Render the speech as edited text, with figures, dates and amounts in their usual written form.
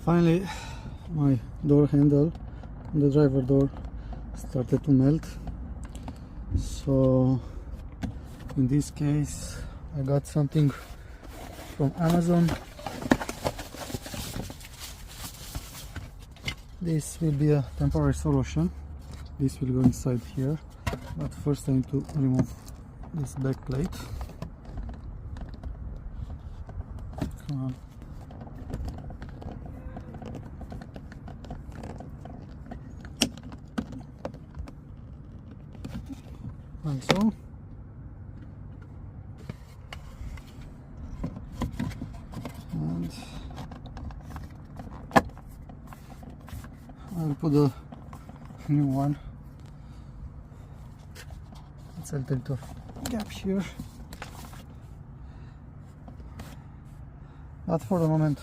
Finally, my door handle on the driver door started to melt. So in this case I got something from Amazon. This will be a temporary solution. This will go inside here, but first I need to remove this back plate. Come on. Like so. And I'll put a new one. It's a little gap here, but for the moment